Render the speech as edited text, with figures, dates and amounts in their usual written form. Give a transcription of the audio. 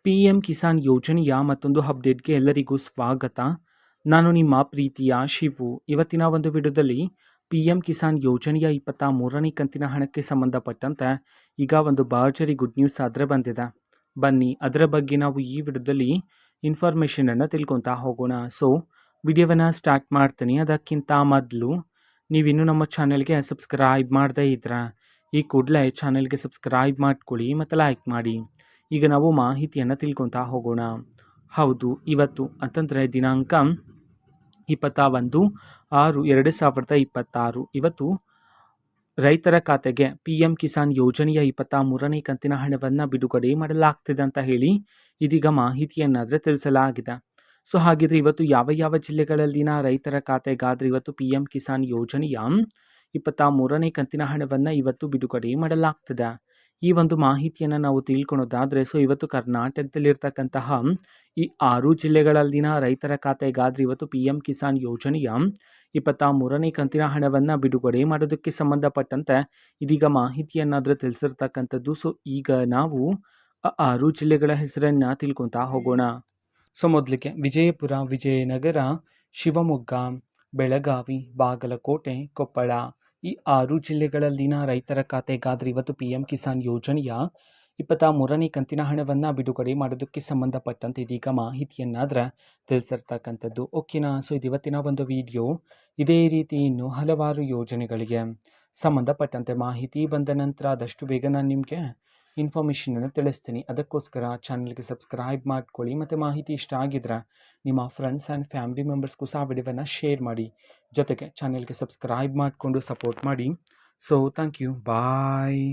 P M Kisan ಯೋಜನೆಯ ಮತ್ತೊಂದು ಅಪ್ಡೇಟ್ಗೆ ಎಲ್ಲರಿಗೂ ಸ್ವಾಗತ. ನಾನು ನಿಮ್ಮ ಪ್ರೀತಿಯ ಶಿವು. ಇವತ್ತಿನ ಒಂದು ವಿಡಿಯೋದಲ್ಲಿ ಪಿ ಎಂ ಕಿಸಾನ್ ಯೋಜನೆಯ 23ನೇ ಕಂತಿನ ಹಣಕ್ಕೆ ಸಂಬಂಧಪಟ್ಟಂತೆ ಈಗ ಒಂದು ಭರ್ಜರಿ ಗುಡ್ ನ್ಯೂಸ್ ಆದರೆ ಬಂದಿದೆ. ಬನ್ನಿ ಅದರ ಬಗ್ಗೆ ನಾವು ಈ ವಿಡಿಯೋದಲ್ಲಿ ಇನ್ಫಾರ್ಮೇಷನನ್ನು ತಿಳ್ಕೊತಾ ಹೋಗೋಣ. ಸೊ ವಿಡಿಯೋವನ್ನು ಸ್ಟಾರ್ಟ್ ಮಾಡ್ತೀನಿ. ಅದಕ್ಕಿಂತ ಮೊದಲು ನೀವಿನ್ನೂ ನಮ್ಮ ಚಾನೆಲ್ಗೆ ಸಬ್ಸ್ಕ್ರೈಬ್ ಮಾಡದೇ ಇದ್ರೆ ಈ ಕೂಡಲೇ ಚಾನೆಲ್ಗೆ ಸಬ್ಸ್ಕ್ರೈಬ್ ಮಾಡ್ಕೊಳ್ಳಿ ಮತ್ತು ಲೈಕ್ ಮಾಡಿ. ಈಗ ನಾವು ಮಾಹಿತಿಯನ್ನು ತಿಳ್ಕೊತಾ ಹೋಗೋಣ. ಹೌದು, ಇವತ್ತು ಅಂತಂದರೆ ದಿನಾಂಕ 21/6/2026 ಇವತ್ತು ರೈತರ ಖಾತೆಗೆ ಪಿ ಎಂ ಕಿಸಾನ್ ಯೋಜನೆಯ 23ನೇ ಕಂತಿನ ಹಣವನ್ನು ಬಿಡುಗಡೆ ಮಾಡಲಾಗ್ತಿದೆ ಅಂತ ಹೇಳಿ ಇದೀಗ ಮಾಹಿತಿಯನ್ನಾದರೆ ತಿಳಿಸಲಾಗಿದೆ. ಸೊ ಹಾಗಿದ್ರೆ ಇವತ್ತು ಯಾವ ಯಾವ ಜಿಲ್ಲೆಗಳಲ್ಲಿನ ರೈತರ ಖಾತೆಗಾದರೆ ಇವತ್ತು ಪಿ ಎಂ ಕಿಸಾನ್ ಯೋಜನೆಯ 23ನೇ ಕಂತಿನ ಹಣವನ್ನು ಇವತ್ತು ಬಿಡುಗಡೆ ಮಾಡಲಾಗ್ತದೆ. ಈ ಒಂದು ಮಾಹಿತಿಯನ್ನು ನಾವು ತಿಳ್ಕೊಳೋದಾದರೆ ಸೊ ಇವತ್ತು ಕರ್ನಾಟಕದಲ್ಲಿರ್ತಕ್ಕಂತಹ ಈ 6 ಜಿಲ್ಲೆಗಳಲ್ಲಿನ ರೈತರ ಖಾತೆಗಾದರೆ ಇವತ್ತು ಪಿ ಎಂ ಕಿಸಾನ್ ಯೋಜನೆಯ 23ನೇ ಕಂತಿನ ಹಣವನ್ನು ಬಿಡುಗಡೆ ಮಾಡೋದಕ್ಕೆ ಸಂಬಂಧಪಟ್ಟಂತೆ ಇದೀಗ ಮಾಹಿತಿಯನ್ನಾದರೂ ತಿಳಿಸಿರ್ತಕ್ಕಂಥದ್ದು. ಸೊ ಈಗ ನಾವು 6 ಜಿಲ್ಲೆಗಳ ಹೆಸರನ್ನು ತಿಳ್ಕೊತಾ ಹೋಗೋಣ. ಸೊ ಮೊದಲಿಗೆ ವಿಜಯಪುರ, ವಿಜಯನಗರ, ಶಿವಮೊಗ್ಗ, ಬೆಳಗಾವಿ, ಬಾಗಲಕೋಟೆ, ಕೊಪ್ಪಳ ಈ 6 ಜಿಲ್ಲೆಗಳಲ್ಲಿನ ರೈತರ ಖಾತೆಗಾದರೆ ಇವತ್ತು ಪಿ ಎಂ ಕಿಸಾನ್ ಯೋಜನೆಯ 23ನೇ ಕಂತಿನ ಹಣವನ್ನು ಬಿಡುಗಡೆ ಮಾಡೋದಕ್ಕೆ ಸಂಬಂಧಪಟ್ಟಂತೆ ಇದೀಗ ಮಾಹಿತಿಯನ್ನಾದರೆ ತಿಳಿಸಿರ್ತಕ್ಕಂಥದ್ದು. ಓಕೆನಾ. ಸೊ ಇದು ಇವತ್ತಿನ ಒಂದು ವಿಡಿಯೋ. ಇದೇ ರೀತಿ ಇನ್ನೂ ಹಲವಾರು ಯೋಜನೆಗಳಿಗೆ ಸಂಬಂಧಪಟ್ಟಂತೆ ಮಾಹಿತಿ ಬಂದ ನಂತರ ಆದಷ್ಟು ಬೇಗ ನಾನು ನಿಮಗೆ ಇನ್ಫಾರ್ಮೇಷನನ್ನು ತಿಳಿಸ್ತೀನಿ. ಅದಕ್ಕೋಸ್ಕರ ಚಾನಲ್ಗೆ ಸಬ್ಸ್ಕ್ರೈಬ್ ಮಾಡ್ಕೊಳ್ಳಿ ಮತ್ತು ಮಾಹಿತಿ ಇಷ್ಟ ಆಗಿದ್ರೆ ನಿಮ್ಮ ಫ್ರೆಂಡ್ಸ್ ಆ್ಯಂಡ್ ಫ್ಯಾಮಿಲಿ ಮೆಂಬರ್ಸ್ಗೂ ಸಹ ವಿಡಿಯೋವನ್ನು ಶೇರ್ ಮಾಡಿ. ಜೊತೆಗೆ ಚಾನಲ್ಗೆ ಸಬ್ಸ್ಕ್ರೈಬ್ ಮಾಡಿಕೊಂಡು ಸಪೋರ್ಟ್ ಮಾಡಿ. So thank you, bye.